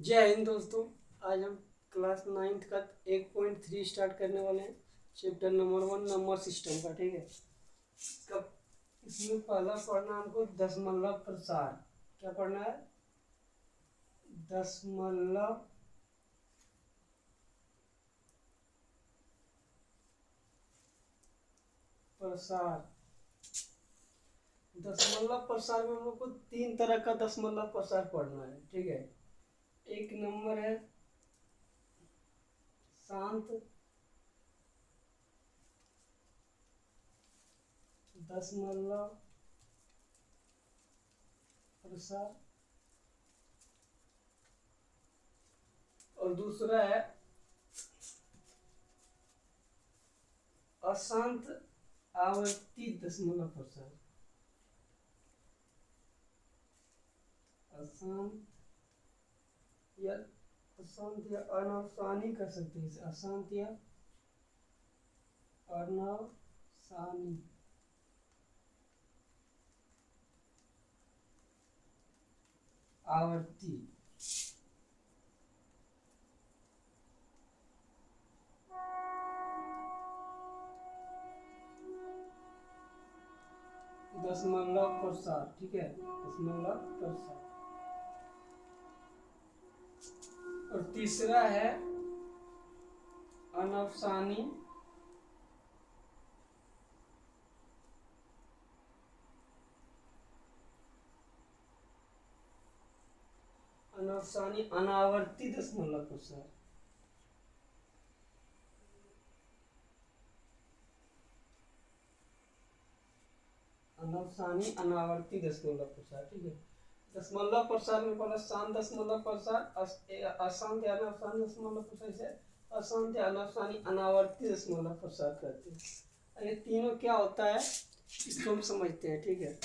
जय हिंद दोस्तों। आज हम क्लास 9th का 1.3 स्टार्ट करने वाले हैं। चैप्टर नंबर 1 नंबर सिस्टम का। ठीक है। कब इसमें पहला पढ़ना हमको दशमलव प्रसार। क्या पढ़ना है? दशमलव प्रसार। दशमलव प्रसार में हम लोग को 3 तरह का दशमलव प्रसार पढ़ना है। ठीक है। एक नंबर है शांत दशमलव प्रसार और दूसरा है अशांत आवर्ती दशमलव प्रसार। अशांत या अनावसानी कर सकते हैं इसे। अशांत या अनावसानी आवर्ती। दशमलव प्रसार। ठीक है। दशमलव प्रसार और तीसरा है अनावसानी अनावर्ती दशमलव प्रसार। अनावसानी अनावर्ती दशमलव प्रसार। ठीक है। दशमलव प्रसार में पहला शांत दशमलव प्रसार, अशांत या अनावसानी दशमलव प्रसार से अशांत या अनावसानी अनावर्ती दशमलव प्रसार करते हैं। ये तीनों क्या होता है इसको हम समझते हैं। ठीक है।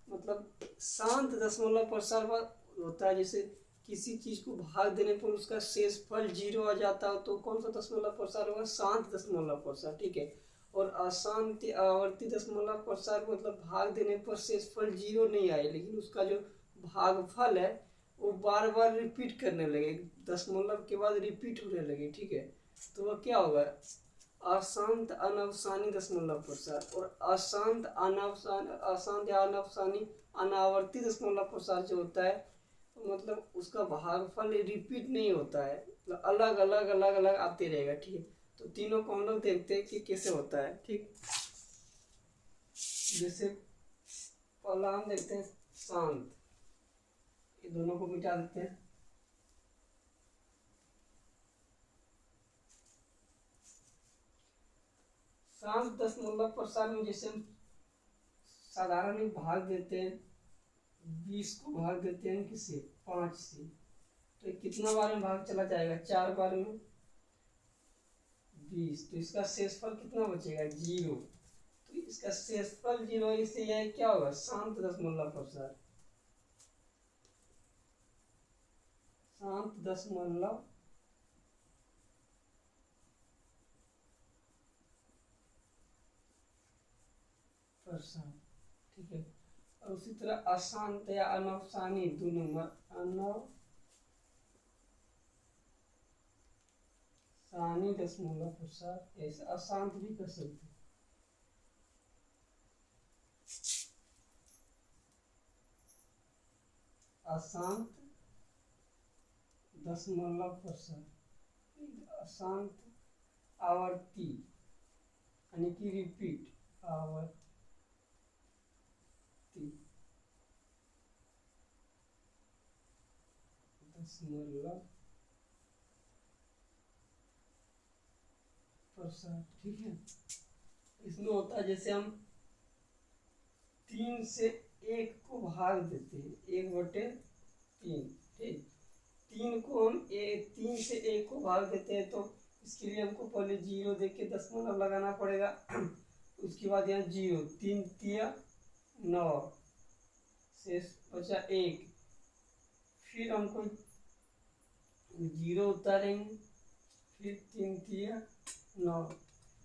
मतलब शांत दशमलव प्रसार होता है जैसे किसी चीज को भाग देने पर उसका शेषफल 0 आ जाता है तो कौन सा दशमलव प्रसार होगा? शांत दशमलव प्रसार। ठीक है। और अशांत आवर्ती दशमलव प्रसार मतलब भाग देने पर शेषफल 0 नहीं आए लेकिन उसका जो भागफल है वो बार बार रिपीट करने लगे, दशमलव के बाद रिपीट होने लगे। ठीक है। तो वह क्या होगा? अशांत अनावसानी दशमलव प्रसार। और अशांत या अनावसानी अनावर्ती दशमलव प्रसार जो होता है मतलब उसका भागफल रिपीट नहीं होता है, मतलब अलग अलग अलग अलग आते रहेगा। ठीक है। तो तीनों को हम लोग देखते हैं कि कैसे होता है। ठीक। जैसे पहला हम देखते हैं शांत। ये दोनों को मिटा देते हैं। शांत दशमलव प्रसार में जैसे हम साधारण भाग देते हैं 20 को भाग देते हैं किससे? 5 से। तो कितना बार में भाग चला जाएगा? 4 बार में 20। तो इसका शेषफल कितना बचेगा? 0। तो इसका शेषफल 0 इससे यह क्या होगा? शांत दशमलव प्रसार। शांत दशमलव प्रसार। ठीक है। और उसी तरह अशांत या अनावसानी 2 नंबर अनावसानी दशमलव प्रसार। ऐसे अशांत भी कर सकते हैं। अशांत दशमलव प्रसार। अशांत आवर्ती यानी कि रिपीट आवर्ती दशमलव प्रसार। ठीक है। इसमें होता है जैसे हम 3 से 1 को भाग देते हैं 1/3। ठीक। 3 को हम 3 से 1 को भाग देते हैं तो इसके लिए हमको पहले 0 देख के दशमलव लगाना पड़ेगा। उसके बाद यहाँ 0, 3 तिया 9 शेष बचा 1। फिर हमको 0 उतारेंगे, फिर 3 तिया 9।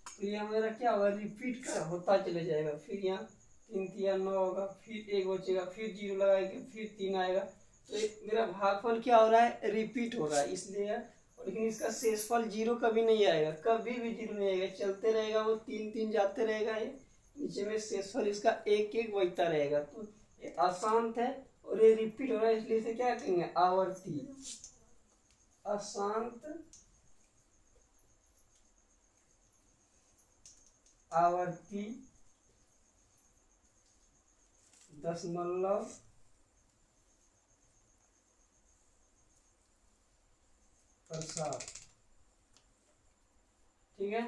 तो यह मेरा क्या होगा? रिपीट कर होता चले जाएगा। फिर यहाँ 3 तिया 9 होगा, फिर 1 बचेगा, फिर 0 लगाएंगे, फिर 3 आएगा। तो मेरा भागफल क्या हो रहा है, रिपीट हो रहा है इसलिए। लेकिन इसका शेषफल जीरो कभी नहीं आएगा, कभी भी जीरो नहीं आएगा, चलते रहेगा, वो तीन तीन जाते रहेगा, ये नीचे में शेषफल इसका एक एक बचता रहेगा। तो ये अशांत है और ये रिपीट हो रहा है, इसलिए इसे क्या कहेंगे, आवर्ती। अशांत आवर्ती दशमलव प्रसार। ठीक है,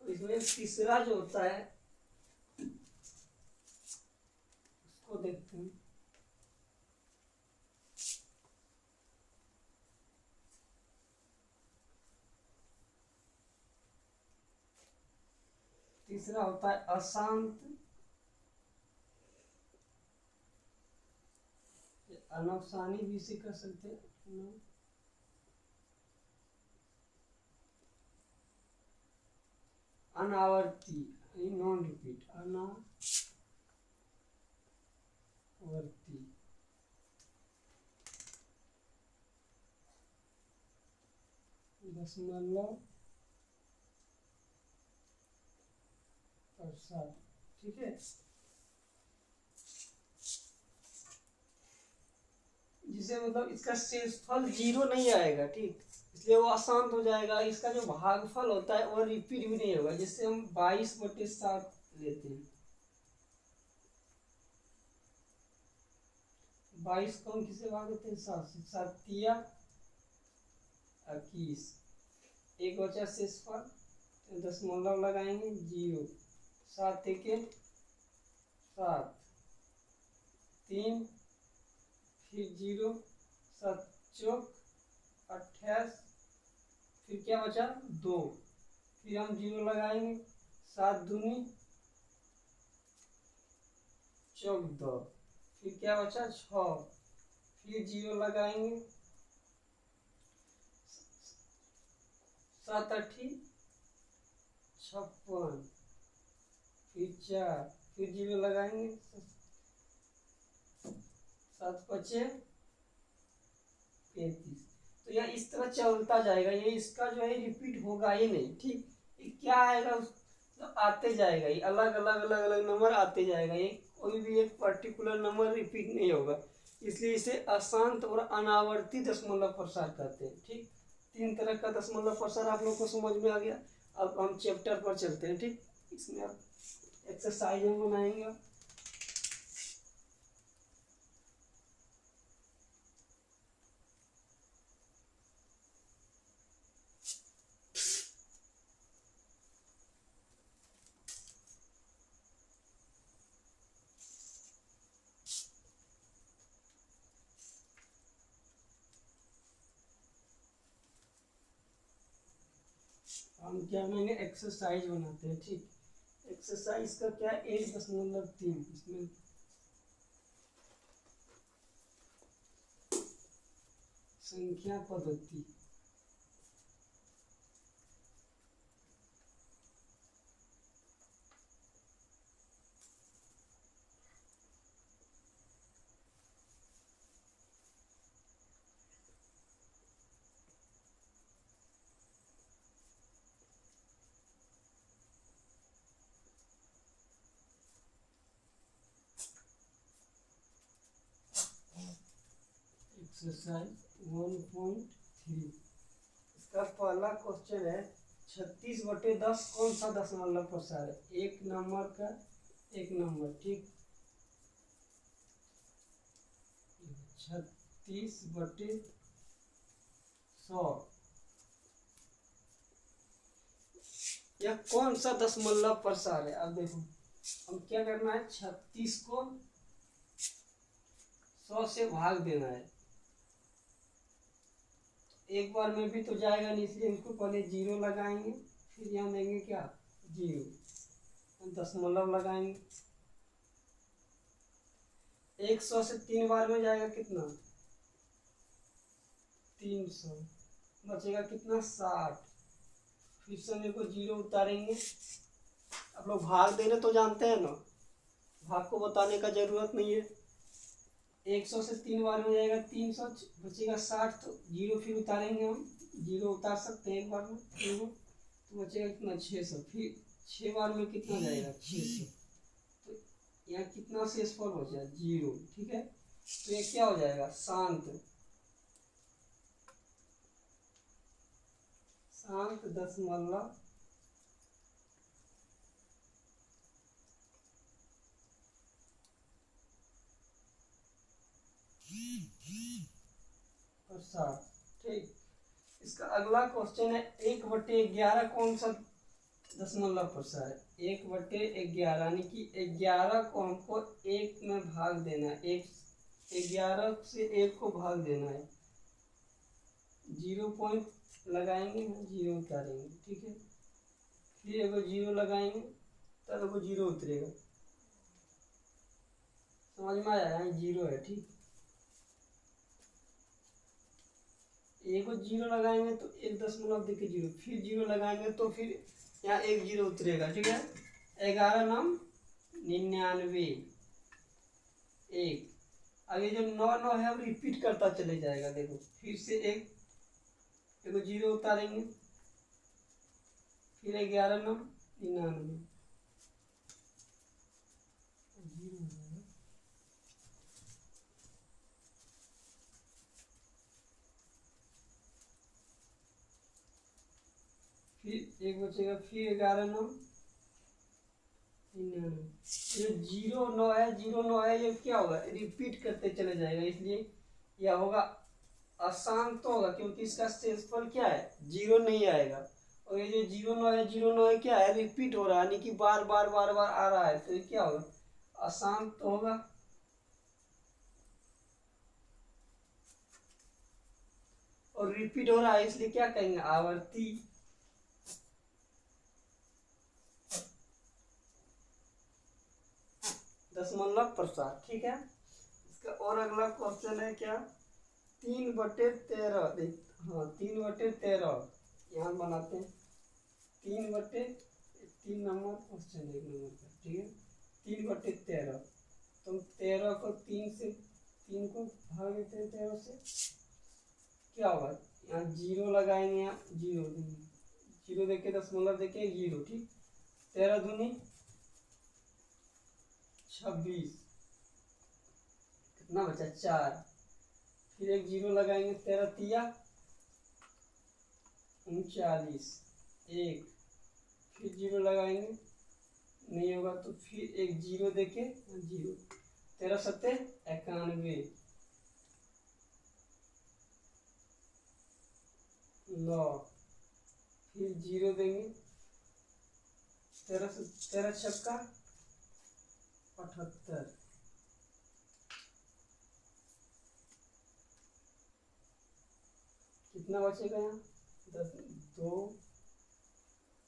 इसमें तीसरा जो होता है उसको देखते हैं। तीसरा होता है अशांत अनवसानी भी इसे कर सकते हैं, अनावर्ती नॉन रिपीट, अनावर्ती दशमलव प्रसार। ठीक है, जिसे मतलब इसका शेषफल जीरो नहीं आएगा, ठीक, इसलिए वो अशांत हो जाएगा। इसका जो भागफल होता है वो रिपीट भी नहीं होगा, जिससे हम 22/7 लेते हैं। 22 को हम किसे भाग देते हैं, 7 से, 7 तिया 21, एक बचा शेषफल, दशमलव लगाएंगे, जीरो, 7 एके 7, 3, फिर जीरो, 7 चौक 28, फिर क्या बचा 2, फिर हम जीरो लगाएंगे, 7 दूनी 14, फिर क्या बचा 6, फिर जीरो लगाएंगे, 7 8 56, फिर 4, फिर जीरो लगाएंगे, 7 5 35। तो यह इस तरह चलता जाएगा, ये इसका जो है रिपीट होगा ही नहीं। ठीक, ये क्या आएगा, तो आते जाएगा, ये अलग अलग अलग अलग नंबर आते जाएगा, ये कोई भी एक पर्टिकुलर नंबर रिपीट नहीं होगा, इसलिए इसे अशांत और अनावर्ती दशमलव प्रसार कहते हैं। ठीक, 3 तरह का दशमलव प्रसार आप लोग को समझ में आ गया। अब हम चैप्टर पर चलते हैं। ठीक, इसमें आप एक्सरसाइज में बनाएंगे। हम क्या बनाएंगे, एक्सरसाइज बनाते हैं। ठीक, एक्सरसाइज का क्या, 1.3, इसमें संख्या पद्धति। एक्सरसाइज 1.3, इसका पहला क्वेश्चन है 36/10 कौन सा दशमलव प्रसार है, एक नंबर का एक नंबर। ठीक, 36/100 यह कौन सा दशमलव प्रसार है। अब देखो हम क्या करना है, 36 को 100 से भाग देना है, एक बार में भी तो जाएगा नहीं, इसलिए इसको पहले जीरो लगाएंगे, फिर यहाँ देंगे क्या, जीरो, दशमलव लगाएंगे। 100 से 3 बार में जाएगा कितना, 300, बचेगा कितना 60, फिर से मेरे को जीरो उतारेंगे। आप लोग भाग देने तो जानते हैं ना, भाग को बताने का जरूरत नहीं है। 100 से 3 बार में हो जाएगा 300, बचेगा 60, तो जीरो फिर उतारेंगे हम, जीरो उतार सकते हैं एक बार में, तो बचेगा कितना 600, फिर 6 बार में कितना जाएगा 600, तो यहाँ कितना शेषफल बचा जीरो। ठीक है, तो ये क्या हो जाएगा शांत, शांत दशमलव प्रसार। ठीक, इसका अगला क्वेश्चन है 1/11 कौन सा दशमलव प्रसार है? 1/11 यानी कि 11 को हमको 1 में भाग देना है, 11 से 1 को भाग देना है, 0 पॉइंट लगाएंगे, जीरो उतारेंगे। ठीक है, फिर एगो जीरो लगाएंगे तब एगो जीरो उतरेगा, समझ में आया? यहाँ जीरो है। ठीक, एगो जीरो लगाएंगे तो 1 देके जीरो, फिर जीरो लगाएंगे तो फिर यहाँ 1 जीरो उतरेगा। ठीक है, 11 नाम 99 1। अब ये जो 9 है अब रिपीट करता चले जाएगा, देखो फिर से एगो जीरो उतारेंगे, फिर 11 नाम 99 जीरो, फिर एक बचेगा, फिर 11 9 99। ये 0 9 है, 0 9 है, ये क्या होगा रिपीट करते चले जाएगा, इसलिए यह होगा अशांत तो होगा, क्योंकि इसका शेषफल क्या है जीरो नहीं आएगा, और ये जो 0 9 है, 0 9 है क्या है रिपीट हो रहा है, यानी कि बार बार बार बार आ रहा है, तो ये क्या होगा अशांत तो होगा। और रिपीट हो रहा है इसलिए क्या कहेंगे आवर्ती दशमलव प्रसार। ठीक है, इसका और अगला क्वेश्चन है क्या 3/13, हाँ 3/13 यहाँ बनाते हैं, 3 नंबर क्वेश्चन है 1 नंबर का। ठीक है, 3/13, तो 13 को 3 को भाग देते हैं 13 से, क्या होगा यहाँ जीरो लगाएंगे, यहाँ जीरो जीरो देके दशमलव देके जीरो। ठीक, 13 दूनी 26, कितना बचा 4, फिर एक जीरो लगाएंगे, 13 तिया 39 1, फिर जीरो लगाएंगे नहीं होगा तो फिर एक जीरो देके जीरो, 13 सत्ते 91 9, फिर जीरो देंगे, 13 छक्का 78, कितना बचेगा यहाँ 10 2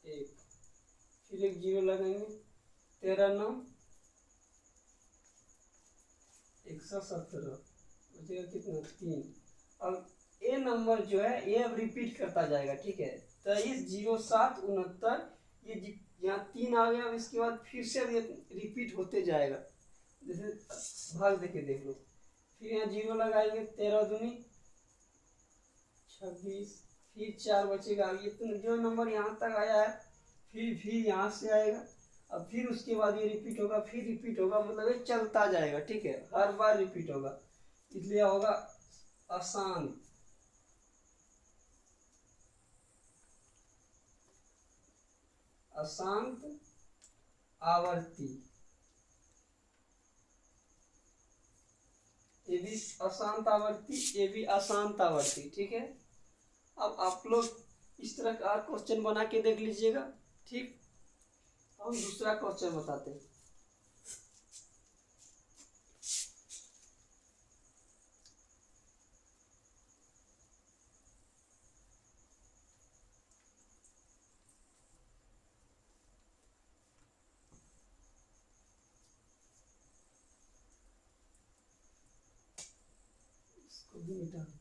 1, फिर एक जीरो लगाएंगे, 13 9 117, बचेगा कितना 3। अब ए नंबर जो है ये अब रिपीट करता जाएगा। ठीक है, 23 0 7 69, ये यहाँ 3 आ गया, अब इसके बाद फिर से अब ये रिपीट होते जाएगा, जैसे भाग देके देख लो, फिर यहाँ जीरो लगाएंगे, 13 दूनी 26, फिर 4 बचेगा, ये तो जो नंबर यहाँ तक आया है फिर यहाँ से आएगा, अब फिर उसके बाद ये रिपीट होगा, फिर रिपीट होगा, मतलब ये चलता जाएगा। ठीक है, हर बार रिपीट होगा, इसलिए होगा अशांत अशांत आवर्ती, ये भी अशांत आवर्ती, ये भी अशांत आवर्ती। ठीक है, अब आप लोग इस तरह का क्वेश्चन बना के देख लीजिएगा। ठीक, हम दूसरा क्वेश्चन बताते हैं। इसको भी मिटा दो।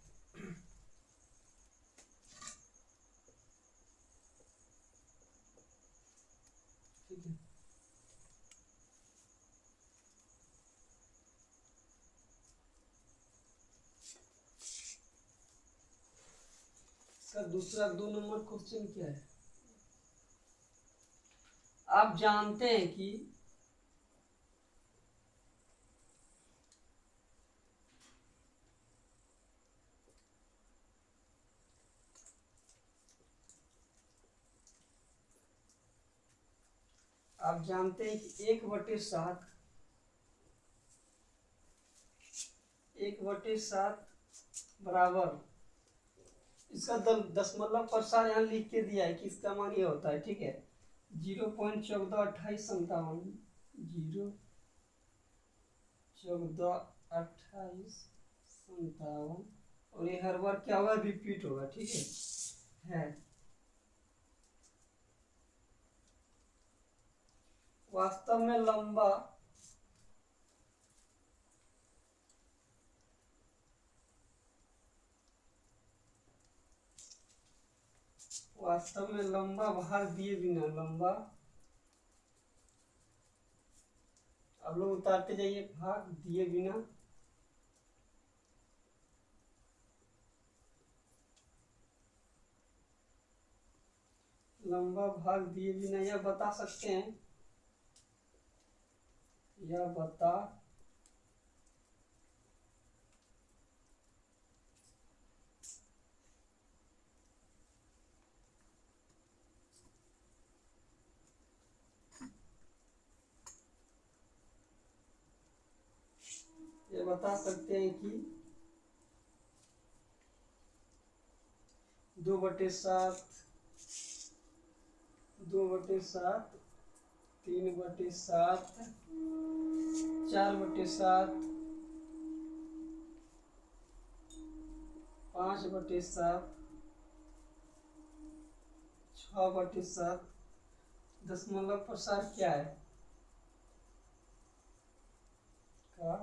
ठीक है, इसका दूसरा 2 नंबर क्वेश्चन क्या है? आप जानते हैं कि एक बटे सात बराबर, इसका दशमलव प्रसार यहाँ लिख के दिया है कि इसका मान ये होता है, ठीक है, 0.142857, 0.142857, और ये हर बार क्या होगा, रिपीट होगा, ठीक है। वास्तव में लंबा भाग दिए बिना, अब लोग उतारते जाइए, भाग दिए बिना यह बता सकते हैं, कि 2/7, 3/7, 4/7, 5/7, 6/7 दशमलव प्रसार क्या है का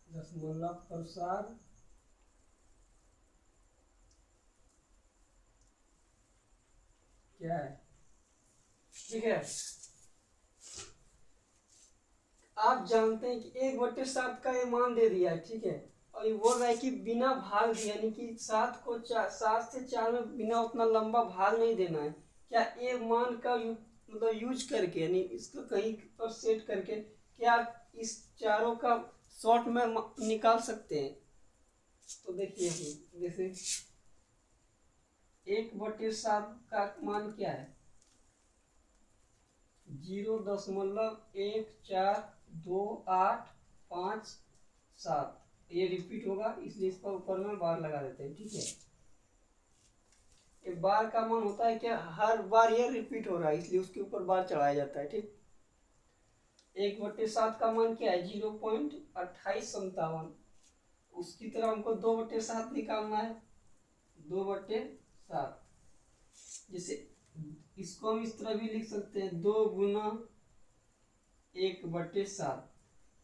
दशमलव प्रसार क्या है, ठीक है। आप जानते हैं कि 1/7 का ये मान दे दिया है, ठीक है, और ये बोल रहा है कि बिना भाग दिए, यानी कि 7 से 4 में बिना उतना लंबा भाग नहीं देना है। क्या ये मान का मतलब यूज करके, यानी इसको कहीं पर सेट करके क्या इस चारों का शॉर्ट में निकाल सकते हैं? तो देखिए, जैसे 1/7 का मान क्या है, 0.142857, ये रिपीट होगा, इसलिए इसका ऊपर में बार लगा देते हैं, ठीक है। एक बार का मान होता है क्या, हर बार ये रिपीट हो रहा है, इसलिए उसके ऊपर बार चढ़ाया जाता है, ठीक। 1/7 का मान क्या है, 0.2857, उसकी तरह हमको 2/7 निकालना है, 2/7, जैसे इसको हम इस तरह भी लिख सकते हैं, 2 गुना 1/7,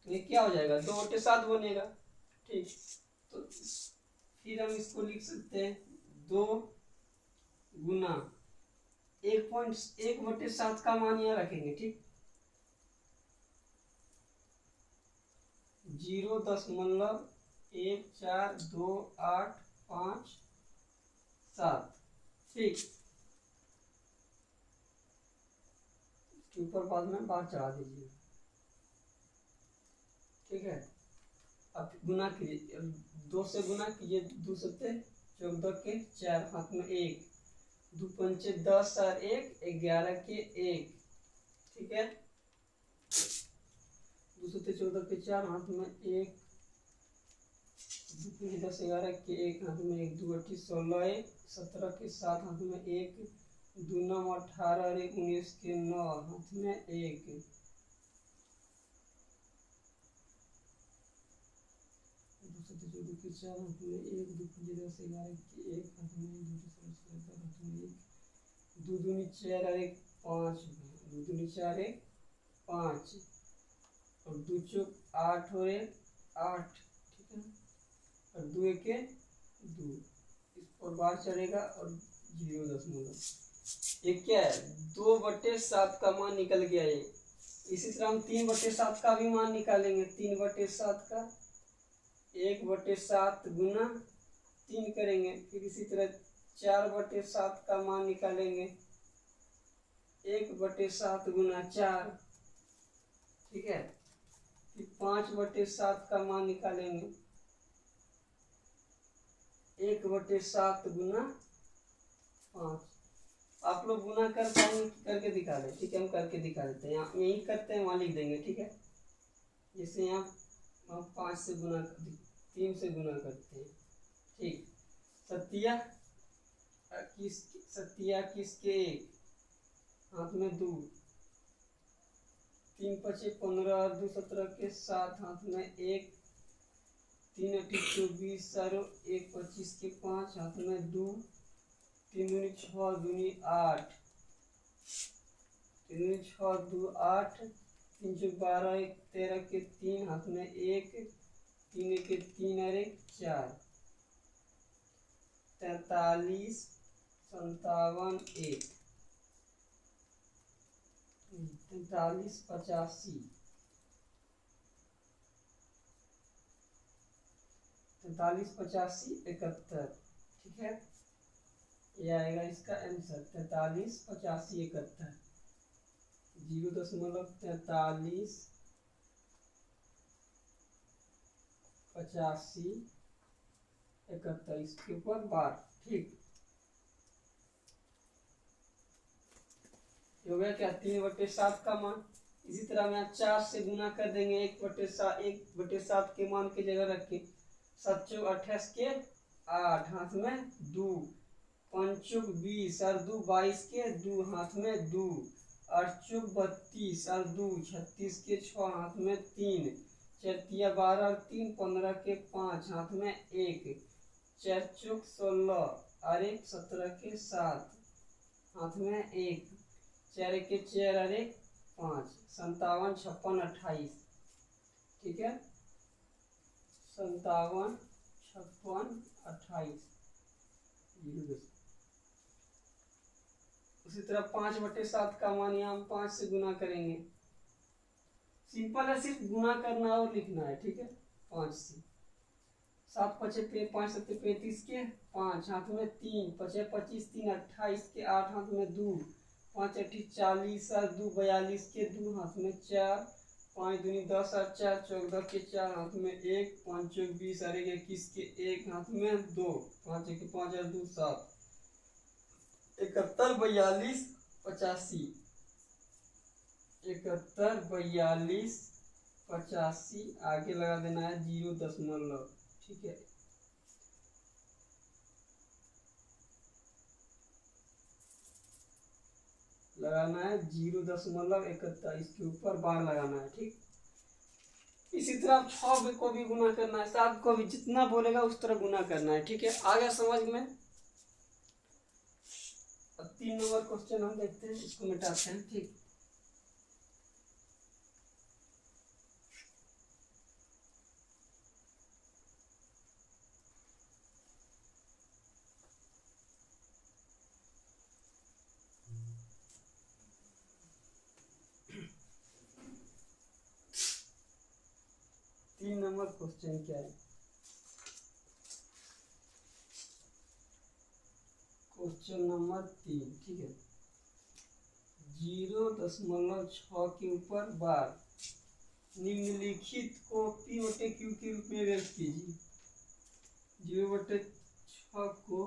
तो ये क्या हो जाएगा, 2/7 बनेगा, ठीक। तो फिर हम इसको लिख सकते हैं 2 गुना 1/7 का मान यहाँ रखेंगे, ठीक, 0.142857, ठीक। इसके ऊपर बाद में बार चढ़ा दीजिए, ठीक है। अब गुना कीजिए, 2 से गुना कीजिए, 2 सत्ते 14 के 4, हाथ में 1, 2 पंचे 10 और 1 11 के 1, ठीक है। 2 सत्ते 14 के 4, हाथ में 1, 2 पंचे 10 11 के 1, हाथ में 1, 2 8 16 1, 17 के 7, हाथ में 1, 2 9 18 और 1 19 के 9, हाथ में 1, 2 7 14 के 4, हाथ में 1, 2 5 10 11 के 1, हाथ में 2 16 17 हाथ में 1, 2 दूनी 4 और 1 5, 2 दूनी 4 1 5, और 2 चौक 8 और 1 8, ठीक है, और 2 1 2, इस पर बार चढ़ेगा और 0.0, ये क्या है, 2/7 का मान निकल गया ये। इसी तरह हम 3/7 का भी मान निकालेंगे, 3/7 का 1/7 गुना 3 करेंगे। फिर इसी तरह 4/7 का मान निकालेंगे, 1/7 गुना 4, ठीक है। फिर 5/7 का मान निकालेंगे, 1/7 गुना 5। आप लोग गुना कर पाएंगे, करके दिखा दें, ठीक है। हम करके दिखा देते हैं, यहाँ यही करते हैं, वहाँ लिख देंगे, ठीक है। जैसे यहाँ हम 5 से गुना, 3 से गुना करते हैं, ठीक। सत्या किसके 1, हाथ में 2, 3 5 15 2 17 के 7, हाथ में 1, 3 8 24 सारो 1 25 के 5, हाथ में 2, 3 दूनी 6 दूनी 8, 3 दूनी 6 2 8, 3 चौक 12 1 13 के 3, हाथ में 1, 3 के 3 और 1 4, 43 57 1, 43 85, 43 85 71, ठीक है। ये आएगा इसका आंसर 43 85 71, 0.43 85 71, इसके ऊपर बार, ठीक। हो गया क्या 3/7 का मान। इसी तरह हम यहाँ 4 से गुना कर देंगे, 1/7 के मान की जगह रख के, 7 चौक 28 के 8, हाथ में 2, 5 चौक 20 और 2 22 के 2, हाथ में 2, 8 चौक 32 और 2 36 के 6, हाथ में 3, 4 तिया 12 और 3 15 के 5, हाथ में 1, 4 चौक 16 और 1 17 के 7, हाथ में 1, 4 के 4 और 1 5, 57 56 28, ठीक है। 57 56 28, उसी तरह 5/7 का मान यहाँ हम 5 से गुना करेंगे। सिंपल है, सिर्फ गुना करना और लिखना है, ठीक है। 5 से 7 5 5 7 35 के 5, हाथ में 3, 5 25 3 28 के 8, हाथ में 2, 5 8 40 और 2 42 के 2, हाथ में 4, 5 दूनी 10 और 4 14 के 4, हाथ में 1, 5 चौक 20 और 1 21 के 1, हाथ में 2, 5 1 5 और 2 7, 71 42 85, 71 42 85, आगे लगा देना है 0., ठीक है। लगाना है 0.71, इसके ऊपर बार लगाना है, ठीक। इसी तरह आप 6 को भी गुना करना है, 7 को भी, जितना बोलेगा उस तरह गुना करना है, ठीक है। आ गया समझ में। अब 3 नंबर क्वेश्चन हम देखते हैं, इसको मिटाते हैं, ठीक। तीन नंबर क्वेश्चन क्या है? क्वेश्चन नंबर 3, ठीक है। 0.6 के ऊपर बार, निम्नलिखित को P/Q के रूप में व्यक्त कीजिए। 0/6 को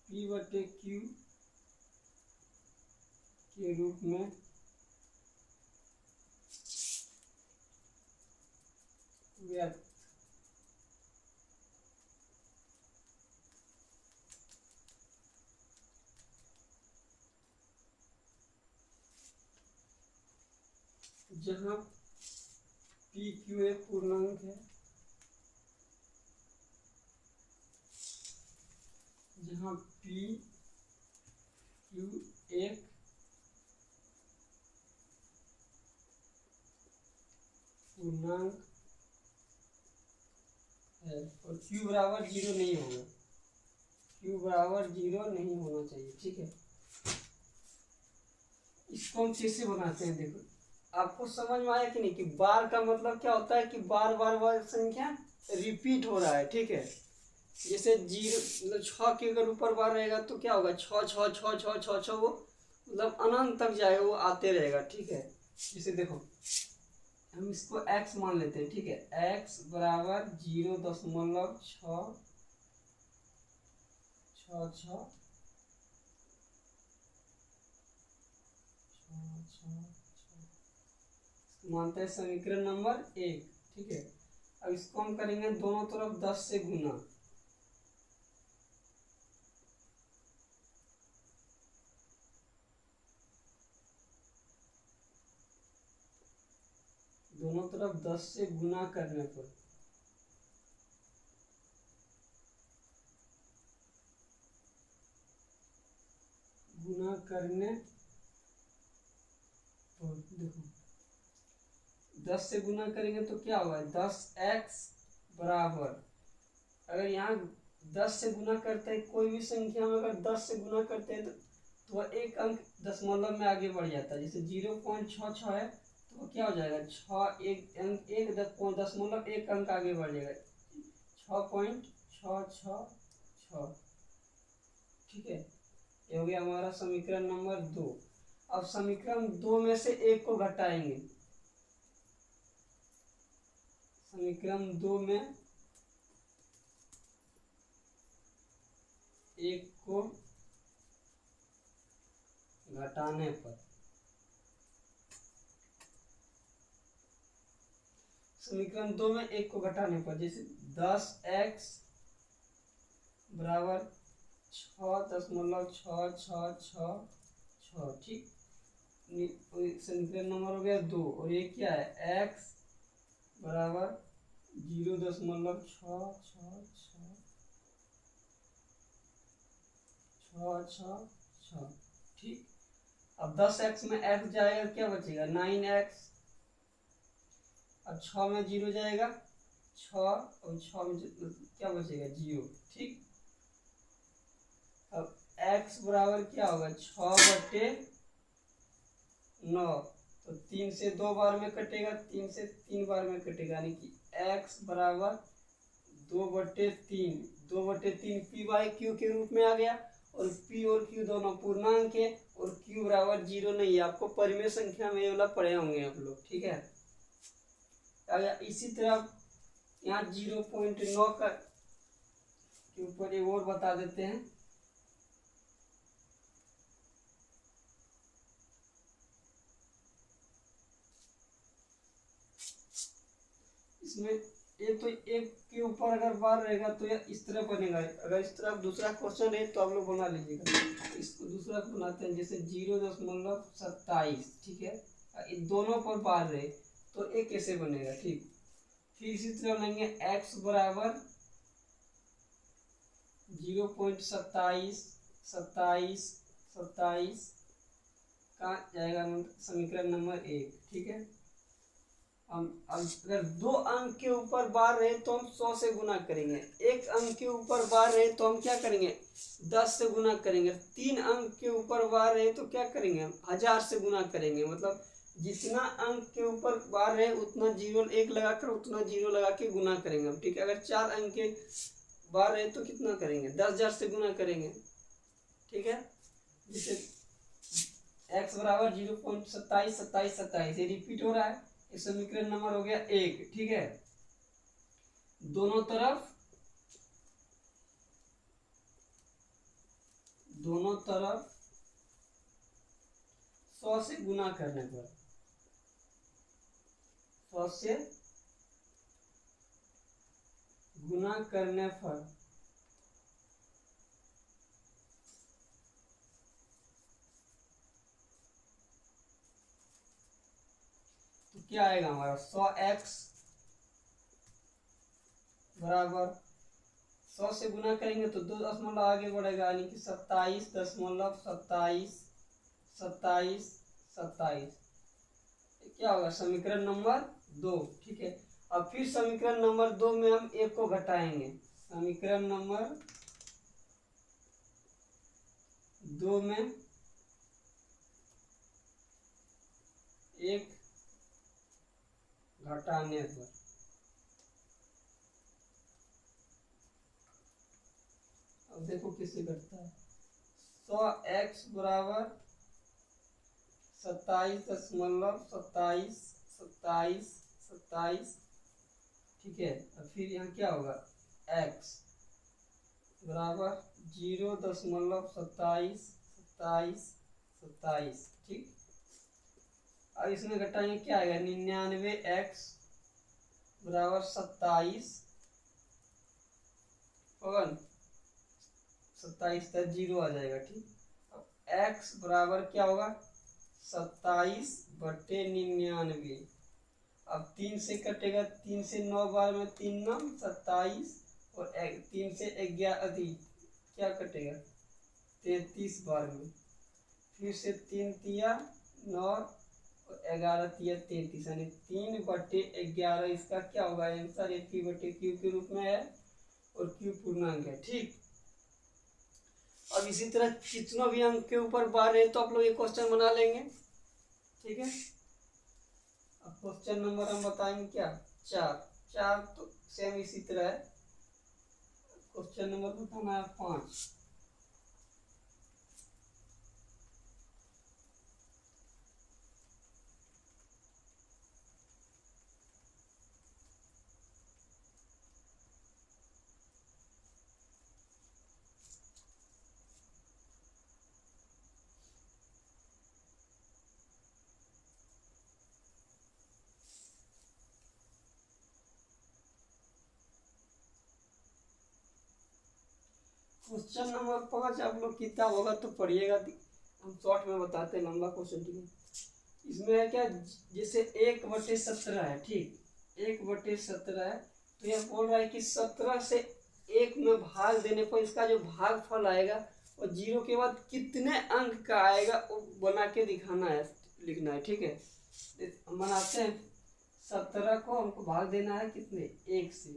P/Q के रूप में व्यक्त जहाँ PQ एक पूर्णांक है, जहाँ PQ एक पूर्णांक है और Q बराबर 0 नहीं होगा, Q बराबर 0 नहीं होना चाहिए, ठीक है। इसको हम कैसे बनाते हैं, देखो आपको समझ में आया कि नहीं कि बार का मतलब क्या होता है कि बार बार बार संख्या रिपीट हो रहा है, ठीक है। जैसे जीरो मतलब छः के अगर ऊपर बार रहेगा तो क्या होगा, छः छः छः छः छः छः, वो मतलब अनंत तक जाएगा, वो आते रहेगा, ठीक है। जैसे देखो हम इसको x मान लेते हैं, ठीक है। x बराबर 0.6 छ छ मानते हैं समीकरण नंबर 1, ठीक है। अब इसको हम करेंगे दोनों तरफ 10 से गुना, दोनों तरफ 10 से गुना करने पर गुना करने पर देखो 10 से गुना करेंगे तो क्या होगा, 10x बराबर, अगर यहाँ 10 से गुना करते हैं कोई भी संख्या में, अगर 10 से गुना करते हैं तो वह एक अंक दशमलव में आगे बढ़ जाता है। जैसे 0.66 है तो वह क्या हो जाएगा, छः एक अंक एक दशमलव एक अंक आगे बढ़ जाएगा, 6.666, ठीक है। ये हो गया हमारा समीकरण नंबर 2। अब समीकरण 2 में से एक को घटाएंगे, समीकरण 2 में एक को घटाने पर, समीकरण 2 में एक को घटाने पर, जैसे 10x बराबर 6.666, ठीक। समीकरण नंबर हो गया 2, और ये क्या है, x बराबर 0.666, ठीक। अब 10x में x जाएगा, क्या बचेगा, 9x। अब 6 में 0 जाएगा 6, और 6 में क्या बचेगा, 0, ठीक। अब x बराबर क्या होगा, 6/9, तो 3 से 2 बार में कटेगा, 3 से 3 बार में कटेगा, यानी कि x बराबर 2/3, 2/3 p/q के रूप में आ गया, और p और q दोनों पूर्णांक है, और q बराबर 0 नहीं है। आपको परिमेय संख्या में ये वाला पढ़े होंगे आप लोग, ठीक है। इसी तरह यहाँ 0.9 का के ऊपर एक और बता देते हैं, इसमें एक तो एक के ऊपर अगर बार रहेगा तो यह इस तरह बनेगा, अगर इस तरह दूसरा क्वेश्चन है तो आप लोग बना लीजिएगा। इसको दूसरा बनाते हैं, जैसे 0.27, ठीक है। इन दोनों पर बार रहे तो एक कैसे बनेगा, ठीक। फिर इसी तरह बनाएंगे x बराबर 0.27 का जाएगा समीकरण नंबर 1, ठीक है। अगर 2 अंक के ऊपर बार रहे तो हम 100 से गुना करेंगे, 1 अंक के ऊपर बार रहे तो हम क्या करेंगे, 10 से गुना करेंगे, 3 अंक के ऊपर बार रहे तो क्या करेंगे, हम 1000 से गुना करेंगे। मतलब जितना अंक के ऊपर बार रहे उतना 0 1 लगाकर उतना 0 लगा के गुना करेंगे हम, ठीक है। अगर 4 अंक के बार रहे तो कितना करेंगे, 10,000 से गुना करेंगे, ठीक है। जैसे x बराबर 0.27 ये रिपीट हो रहा है, समीकरण नंबर हो गया 1, ठीक है। दोनों तरफ 100 से गुना करने पर, 100 से गुना करने पर तो क्या आएगा हमारा, 100x बराबर 100 से गुना करेंगे तो 2 दशमलव आगे बढ़ेगा, यानी कि 27.27 क्या होगा, समीकरण नंबर 2, ठीक है। अब फिर समीकरण नंबर 2 में हम एक को घटाएंगे, समीकरण नंबर 2 में एक घटाने पर। अब देखो किससे घटता है। 100x बराबर 27.27 ठीक है। और फिर यहाँ क्या होगा, x बराबर 0.27 ठीक। अब इसमें घटाएंगे क्या आएगा, 99x बराबर 27 और 27 तक 0 आ जाएगा ठीक। अब x बराबर क्या होगा, 27/99। अब 3 से कटेगा, 3 से 9 बार में 3 9 27 और 3 से 11 अधिक क्या कटेगा, 33 बार में। फिर से 3 तिया 9 और 11 तिया 33, यानी 3/11 इसका क्या होगा आंसर, ये p/q के रूप में है और q पूर्णांक है ठीक। अब इसी तरह जितना भी अंक के ऊपर बार है तो आप लोग ये क्वेश्चन बना लेंगे ठीक है। अब क्वेश्चन नंबर हम बताएंगे क्या, 4 तो सेम इसी तरह है। क्वेश्चन नंबर बताना है 5। क्वेश्चन नंबर 5 आप लोग किताब होगा तो पढ़िएगा, हम शॉर्ट में बताते हैं, लंबा क्वेश्चन ठीक है। इसमें है क्या, जैसे 1/17 है ठीक, 1/17 है तो यह बोल रहा है कि 17 से 1 में भाग देने पर इसका जो भागफल आएगा और 0 के बाद कितने अंक का आएगा वो बना के दिखाना है, लिखना है ठीक है। हम बनाते हैं, 17 को हमको भाग देना है कितने, 1 से,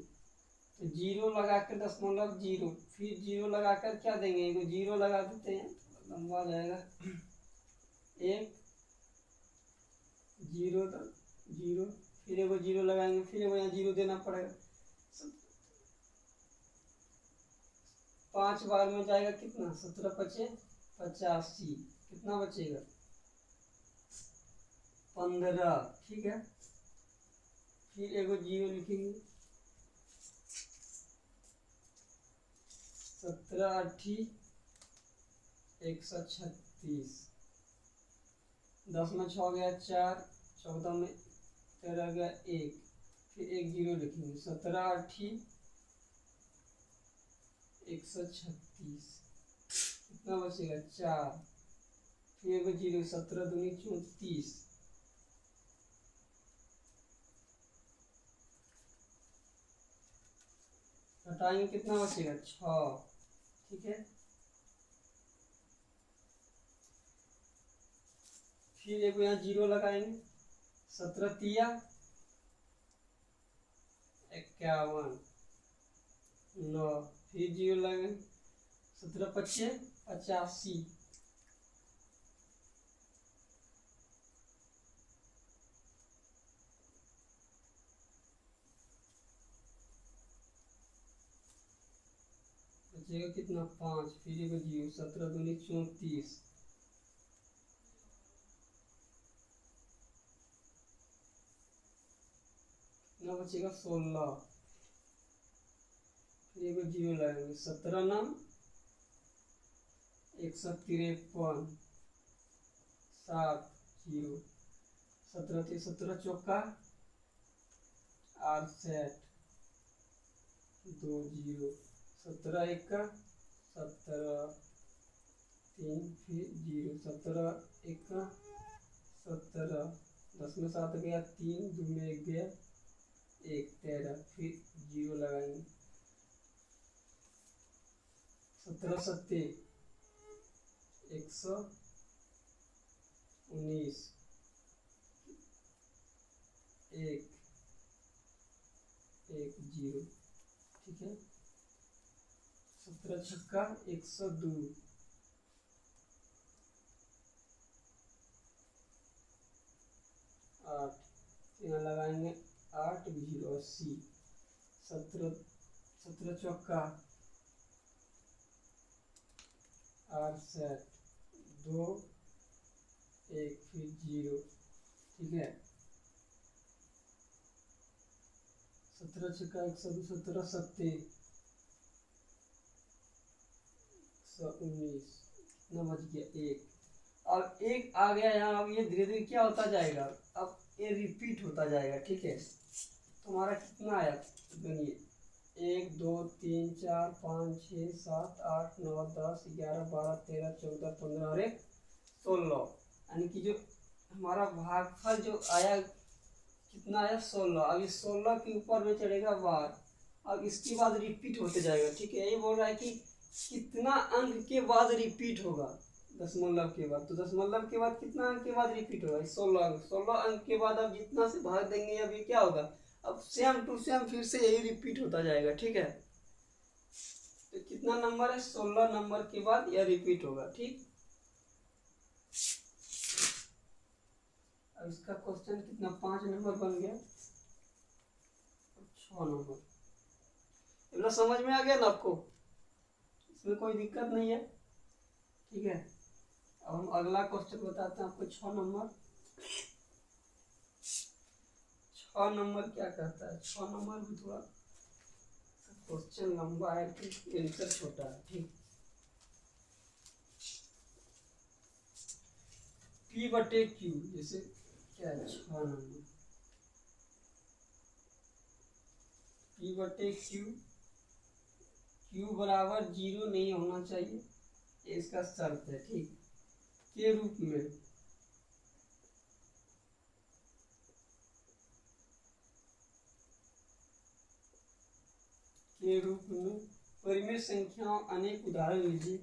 तो 0 लगा कर 0.0, फिर 0 लगाकर क्या देंगे, 0 लगा देते हैं, लंबा जाएगा, 1 0 0, फिर 0 लगाएंगे, फिर यहाँ 0 देना पड़ेगा। 5 बार में जाएगा कितना, 17×5 = 85, कितना बचेगा 15 ठीक है। फिर 0 लिखेंगे, 17×8 = 136, 10 में 6 गया 4, 14 में 13 गया 1, फिर 0 लिखेंगे, 17×8 = 136, कितना बचेगा 4, फिर 0, 17×2 = 34, घटाएंगे कितना बचेगा 6 ठीक है। फिर यहाँ 0 लगाएंगे, 17 तिया 51 9, फिर 0 लगाएंगे, 17×5 = 85, बचेगा कितना 5, फिर 0, 17×2 = 34, कितना बचेगा 16, फिर 0 लगाएंगे, 17×9 = 153, 7 0, 17 17 चौका 68, 2 0, 17 1 17, 3 फिर 0, 17 1 17, 10 में 7 गया 3, 2 में 1 गया 1, 13, फिर 0 लगाएंगे, 17 7 119, 1 1 0 ठीक है। 17 छक्का 102, 8, यहाँ लगाएंगे 8 0 80, 17 17 चौका 8 7 2 1 फिर 0, ठीक है। 17 छक्का 117 70 119, कितना बच गया 1। अब 1 आ गया यहाँ, अब ये धीरे धीरे क्या होता जाएगा, अब ये रिपीट होता जाएगा, ठीक है। तुम्हारा कितना आया गनिए, 1 2 3 4 5 6 7 8 9 10 11 12 13 14 15 और 1 16, यानी कि जो हमारा भागफल जो आया कितना आया 16। अब इस 16 के ऊपर में चढ़ेगा बार, अब इसके बाद रिपीट होते जाएगा, ठीक है। ये बोल रहा है कि कितना अंक के बाद रिपीट होगा दशमलव के बाद, तो दशमलव के बाद कितना अंक के बाद रिपीट होगा 16 अंक। 16 अंक के बाद अब जितना से भाग देंगे अब ये क्या होगा, अब सेम टू सेम फिर से यही रिपीट होता जाएगा, ठीक है। तो कितना नंबर है 16 नंबर के बाद यह रिपीट होगा, ठीक। अब इसका क्वेश्चन कितना 5 नंबर बन गया, 6 नंबर। इतना समझ में आ गया ना आपको, इसमें कोई दिक्कत नहीं है, ठीक है। अब हम अगला क्वेश्चन बताते हैं आपको 6 नंबर। 6 नंबर क्या कहता है, 6 नंबर भी थोड़ा क्वेश्चन लंबा है, आंसर छोटा है, ठीक। P बटे Q, जैसे क्या है 6 नंबर, P बटे Q, Q बराबर 0 नहीं होना चाहिए, ये इसका शर्त है, ठीक। के रूप में परिमेय संख्याओं अनेक उदाहरण लीजिए।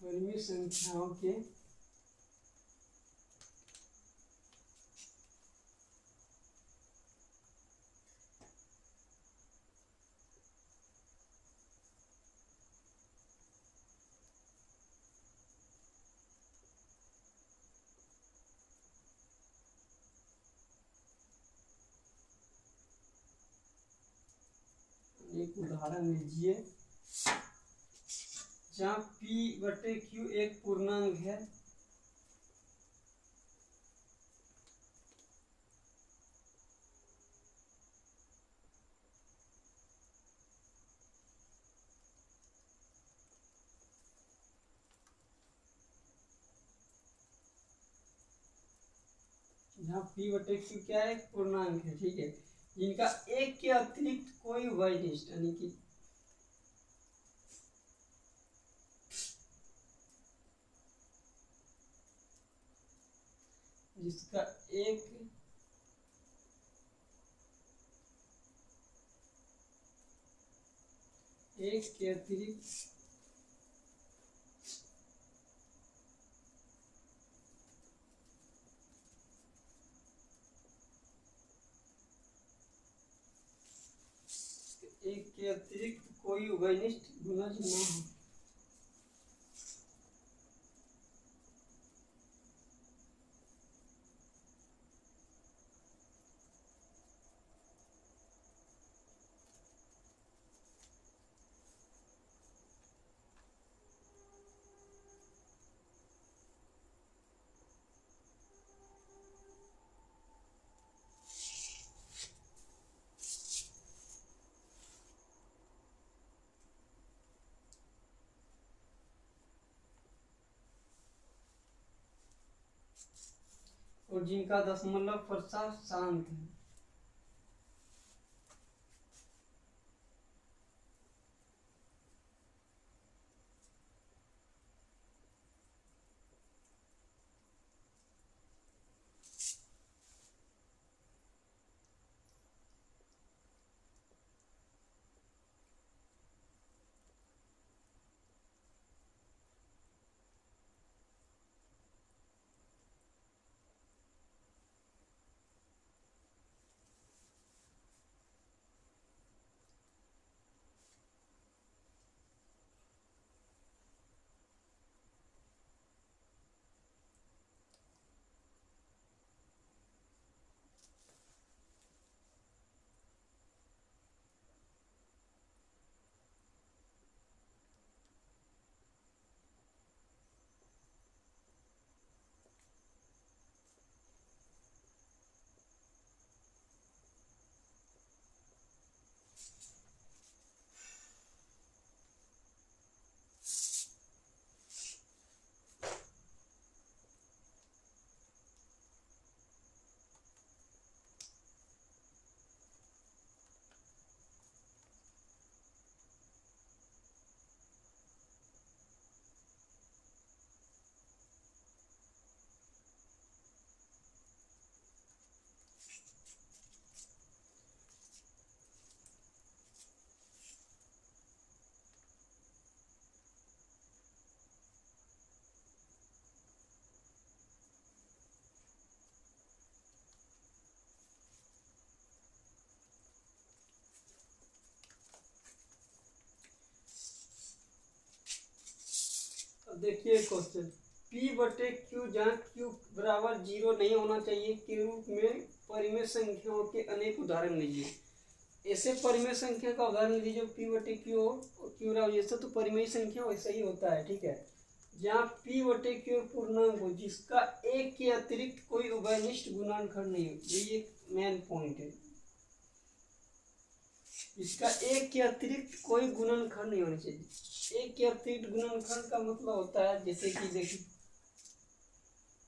परिमेय संख्याओं के एक उदाहरण लीजिए जहाँ P बटे Q एक पूर्णांक है, जहाँ P बटे Q क्या है, एक पूर्णांक है, ठीक है, जिनका एक के अतिरिक्त कोई वैशिष्ट यानी कि जिसका एक के अतिरिक्त कोई उभयनिष्ठ गुणज न हो। और जिनका दशमलव प्रसार शांत है। अब देखिए क्वेश्चन, P बटे Q जहाँ Q बराबर 0 नहीं होना चाहिए के रूप में परिमेय संख्याओं के अनेक उदाहरण लीजिए। ऐसे परिमेय संख्या का उदाहरण लीजिए जो P बटे Q हो और Q बराबर ऐसा, तो परिमेय संख्या वैसा ही होता है, ठीक है। जहाँ P बटे Q पूर्णांक हो जिसका एक के अतिरिक्त कोई उभयनिष्ठ गुणनखंड नहीं हो, ये मेन पॉइंट है। इसका एक के अतिरिक्त कोई गुणनखंड नहीं होना चाहिए। एक के अतिरिक्त गुणनखंड का मतलब होता है जैसे कि देखिए,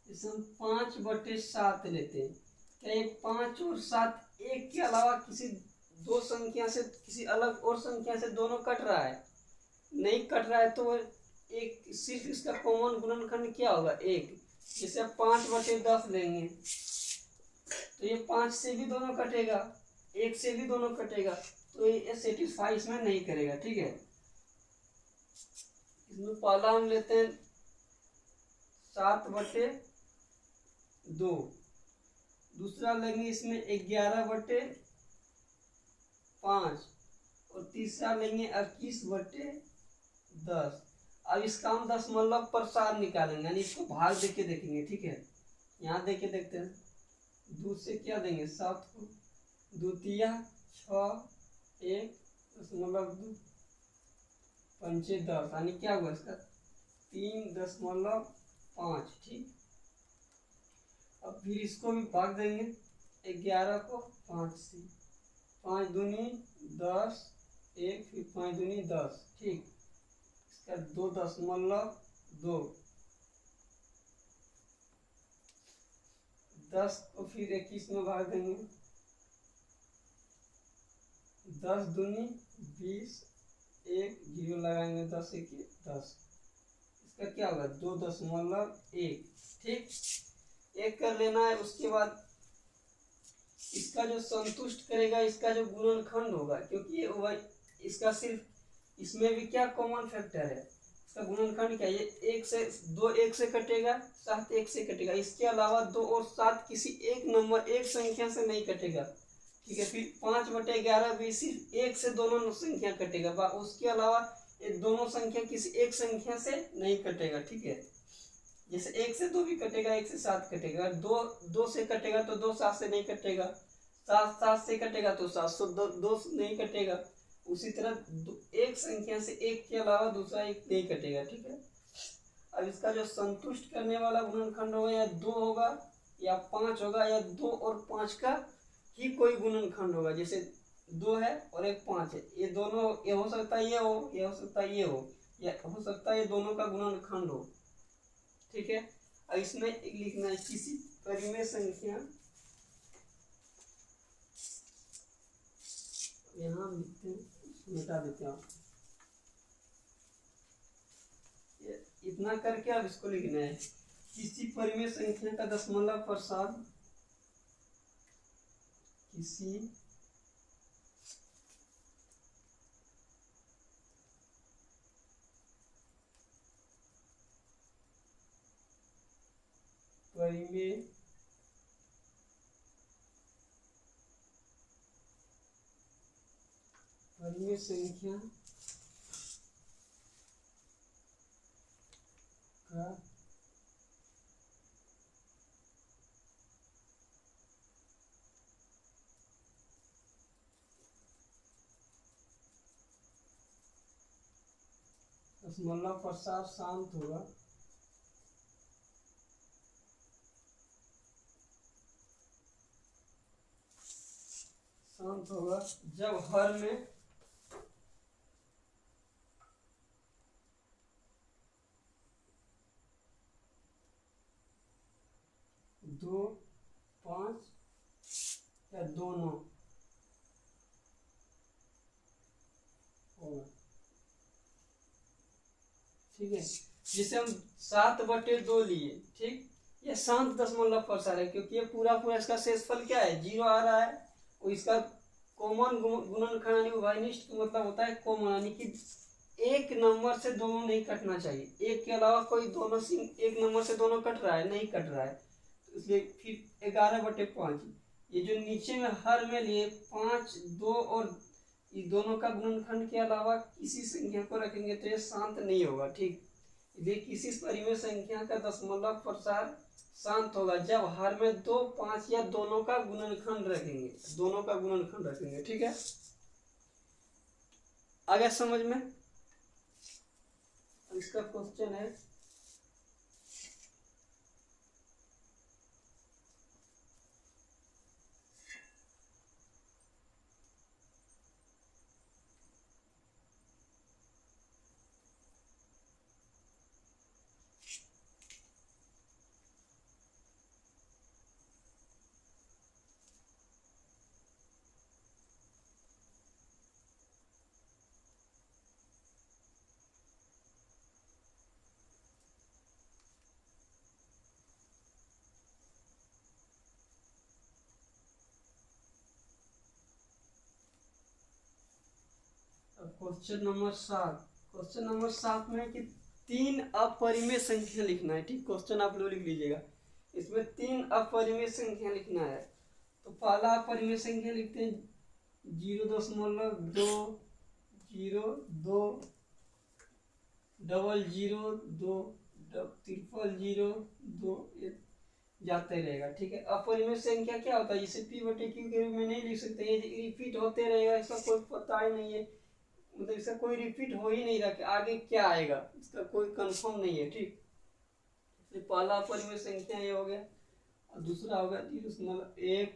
जैसे हम 5/7 लेते हैं, क्या ये 5 और 7 एक के अलावा किसी दो संख्या से, किसी अलग और संख्या से दोनों कट रहा है? नहीं कट रहा है, तो एक सिर्फ इसका कॉमन गुणनखंड क्या होगा? एक। जैसे आप 5/10 लेंगे तो ये 5 से भी दोनों कटेगा, 1 से भी दोनों कटेगा, तो ये सेटिस्फाई इसमें नहीं करेगा, ठीक है। इसमें पहला हम लेते हैं 7/2, दूसरा लेंगे इसमें 11/5 और तीसरा लेंगे 21/10। अब इसका हम दशमलव प्रसार निकालेंगे, यानी इसको भाग देके देखेंगे, ठीक है। यहाँ देके देखते हैं, 2 से क्या देंगे? 7 को, 2 तिया 6, 1 दशमलव 5 10, यानी क्या हुआ इसका? 3.5, ठीक। अब फिर इसको भी भाग देंगे 11 को 5 से, 5 दूनी 10, 1 फिर 5 दूनी 10, ठीक। इसका 2.2, 10 को फिर 21 में भाग देंगे, 10 दूनी 20, 1 0 लगाएंगे, 10 1 10, इसका क्या होगा? 2.1, ठीक। एक कर लेना है। उसके बाद इसका जो संतुष्ट करेगा, इसका जो गुणनखंड होगा, क्योंकि ये इसका सिर्फ इसमें भी क्या कॉमन फैक्टर है, इसका गुणनखंड क्या है? ये 1 से 2 1 से कटेगा, 7 1 से कटेगा, इसके अलावा 2 और 7 किसी एक नंबर, एक संख्या से नहीं कटेगा, ठीक है। फिर 5/11 भी सिर्फ 1 से दोनों संख्या कटेगा, उसके अलावा ये दोनों संख्या किसी एक संख्या से नहीं कटेगा, ठीक है। जैसे 1 से 2 भी कटेगा, 1 से 7 कटेगा, 2 से कटेगा तो 2 7 से नहीं कटेगा, 7 से कटेगा तो 7 से 2 नहीं कटेगा। उसी तरह एक संख्या से एक के अलावा दूसरा एक नहीं कटेगा, ठीक है। अब इसका जो संतुष्ट करने वाला गुणनखंड होगा, या 2 होगा या 5 होगा, या 2 और 5 का ही कोई गुणनखंड होगा। जैसे 2 है और एक 5 है, ये दोनों, ये हो सकता है ये हो, ये हो सकता है ये हो, या हो सकता है ये दोनों का गुणनखंड हो, ठीक है। अब इसमें लिखना है किसी परिमेय संख्या, यहाँ लिखते हैं, मिटा देते हैं, इतना करके अब इसको लिखना है, किसी परिमेय संख्या का दशमलव प्रसार, किसी परिमेय संख्या का दशमलव प्रसार शांत होगा, जब हर में 2 5 या दोनों होगा, ठीक है। जिसे हम 7/2 लिए, ठीक। ये शांत दशमलव प्रसार है, क्योंकि ये पूरा इसका शेषफल क्या है? 0 आ रहा है, और इसका कॉमन गुणनखंड यानी उभयनिष्ठ मतलब होता है कॉमन, यानी कि एक नंबर से दोनों नहीं कटना चाहिए, एक के अलावा कोई दोनों एक नंबर से दोनों कट रहा है, नहीं कट रहा है, तो इसलिए फिर 11/5। ये जो नीचे में हर में लिए 5 2 और ये दोनों का गुणनखंड के अलावा किसी संख्या को रखेंगे तो ये शांत नहीं होगा, ठीक। ये किसी परिमेय संख्या का दशमलव प्रसार शांत होगा जब हर में 2, 5 या दोनों का गुणनखंड रखेंगे, ठीक है। आ गया समझ में? इसका क्वेश्चन है क्वेश्चन नंबर 7 में कि 3 अपरिमेय संख्या लिखना है, ठीक। क्वेश्चन आप लोग लिख लीजिएगा। इसमें 3 अपरिमेय संख्या लिखना है। तो पहला अपरिमेय संख्या लिखते हैं 0.202 0002 0002 जाते रहेगा, ठीक है। अपरिमेय संख्या क्या होता है? जिसे p बटे q के रूप में नहीं लिख सकते, ये रिपीट होते रहेगा, इसका कोई पता ही नहीं है, मतलब इसका कोई रिपीट हो ही नहीं रहा कि आगे क्या आएगा, इसका कोई कंफर्म नहीं है, ठीक। तो पहला अपरिमेय संख्या ये हो गया और दूसरा हो गया 0.1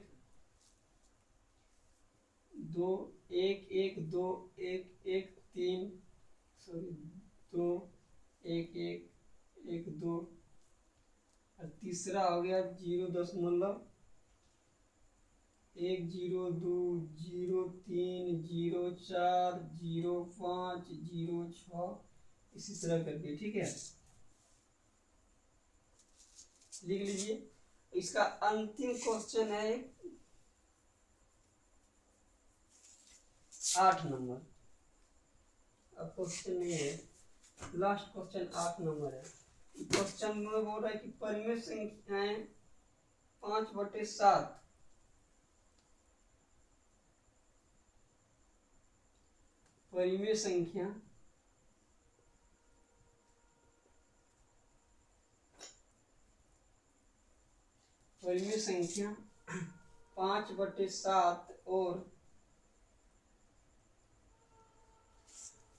2 1 1 2 1 1 3 2 1 1 1 2 और तीसरा हो गया 0.1 0 2 0 3 0 4 0 5 0 6 इसी तरह करके, ठीक है। लिख लीजिए। इसका अंतिम क्वेश्चन है 8 नंबर। अब क्वेश्चन नहीं है, लास्ट क्वेश्चन 8 नंबर है। क्वेश्चन में बोल रहा है कि परिमेय संख्याएं 5/7 परिमेय संख्या 5/7 और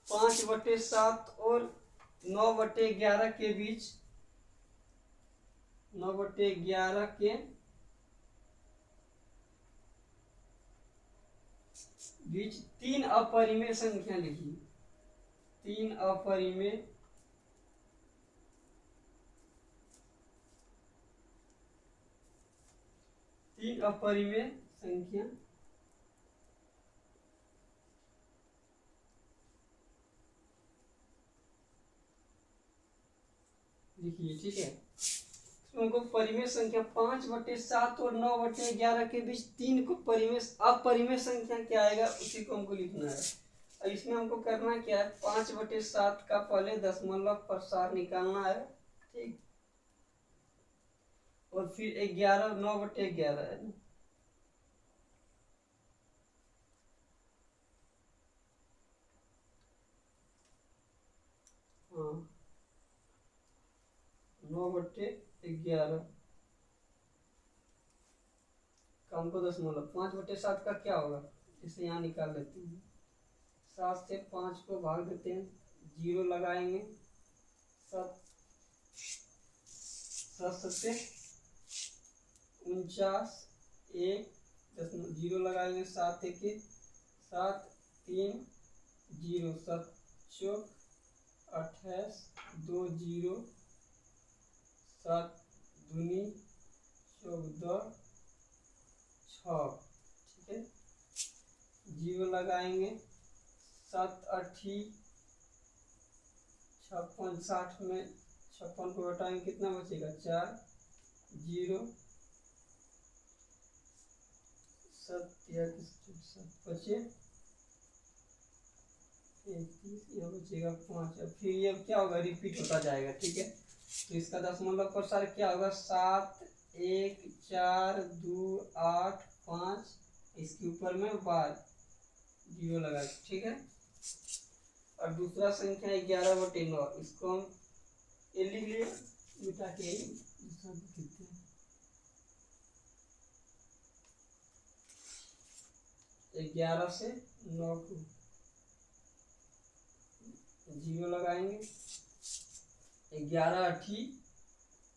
5/7 और 9/11 के बीच 9/11 के बीच 3 अपरिमेय संख्या लिखी। 3 अपरिमेय संख्या लिखिए, ठीक है। उनको परिमेय संख्या 5/7 और 9/11 के बीच 3 को अपरिमेय संख्या क्या आएगा उसी को हमको लिखना है। और इसमें हमको करना क्या है, 5/7 का पहले दशमलव प्रसार निकालना है, ठीक। और फिर 11 9/11 है ना, हाँ 9/11 का हमको दशमलव 5/7 का क्या होगा, इसे यहाँ निकाल लेते हैं। 7 से 5 को भाग देते हैं, 0 लगाएंगे, 7 7 49 1 0 लगाएंगे, 7 1 7 3 0 7 चौक 28 2 0 7 दूनी 14 6, ठीक है। 0 लगाएंगे, 7 8 56 60 में 56 को घटाएंगे कितना बचेगा 4 0 7 बचे 33 यह बचेगा 5। अब फिर ये क्या होगा, रिपीट होता जाएगा, ठीक है। तो इसका दशमलव प्रसार क्या होगा 7 1 4 2 8 5, इसके ऊपर में 0 लगा, ठीक है। और दूसरा संख्या 11/9, इसको हम ये लिख लिया, मिटा के दूसरा लिख लेते हैं। 11 से 9 को 0 लगाएंगे। 11 8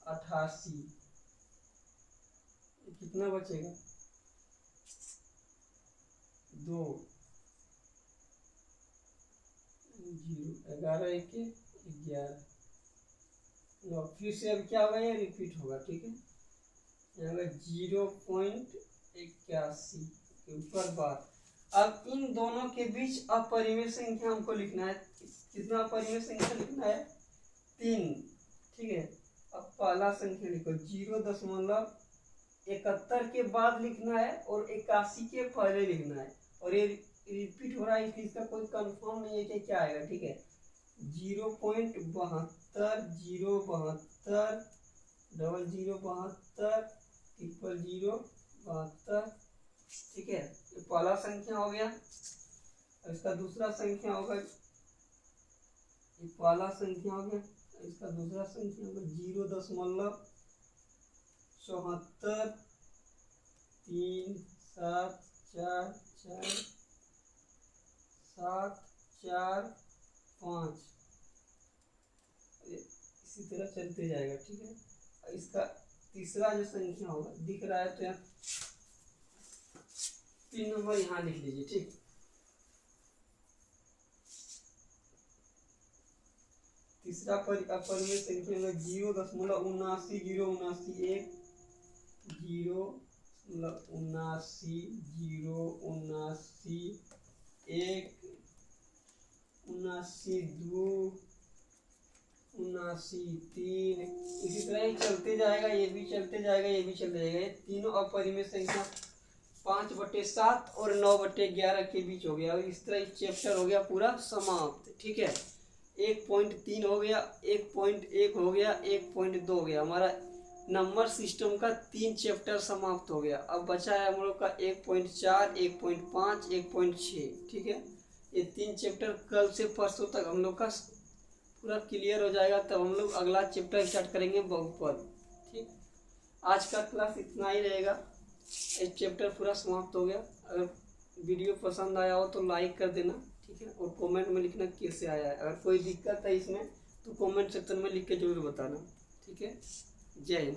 88, कितना बचेगा 2 0, 11 1 11 9। फिर से अब क्या होगा, ये रिपीट होगा, ठीक है। यहाँ 0.81 के ऊपर बार। अब इन दोनों के बीच अपरिमेय संख्या हमको लिखना है। कितना अपरिमेय संख्या लिखना है, 3, ठीक है। अब पहला संख्या लिखो, 0.71 के बाद लिखना है और 81 के पहले लिखना है। और ये रिपीट हो रहा है इसलिए इसका कोई कंफर्म नहीं है कि क्या आएगा, ठीक है। 0.72 072 0072 0072, ठीक है। ये पहला संख्या हो गया। इसका दूसरा संख्या होगा, ये पहला संख्या हो गया, इसका दूसरा संख्या होगा 0.74 3 7 4 4 7 4 5, इसी तरह चलते जाएगा, ठीक है। इसका तीसरा जो संख्या होगा दिख रहा है तो यहाँ 3 नंबर यहाँ लिख लीजिए, ठीक। तीसरा अपरिमेय संख्या में 0.79 0.79 0.79 79 इसी तरह ही चलते जाएगा, ये भी चलते जाएगा, ये भी चलते जाएगा। ये तीनों अपरिमेय संख्या 5/7 और 9/11 के बीच हो गया। और इस तरह चैप्टर हो गया पूरा समाप्त, ठीक है। 1.3 हो गया, 1.1 हो गया, 1.2 हो गया। हमारा नंबर सिस्टम का 3 चैप्टर समाप्त हो गया। अब बचा है हम लोग का 1.4 1.5 1.6, ठीक है। ये 3 चैप्टर कल से परसों तक हम लोग का पूरा क्लियर हो जाएगा, तब हम लोग अगला चैप्टर स्टार्ट करेंगे बहुपद, ठीक। आज का क्लास इतना ही रहेगा। एक चैप्टर पूरा समाप्त हो गया। अगर वीडियो पसंद आया हो तो लाइक कर देना, ठीक है। और कमेंट में लिखना कैसे आया है। अगर कोई दिक्कत है इसमें तो कमेंट सेक्शन में लिख के जरूर बताना, ठीक है। जय हिंद।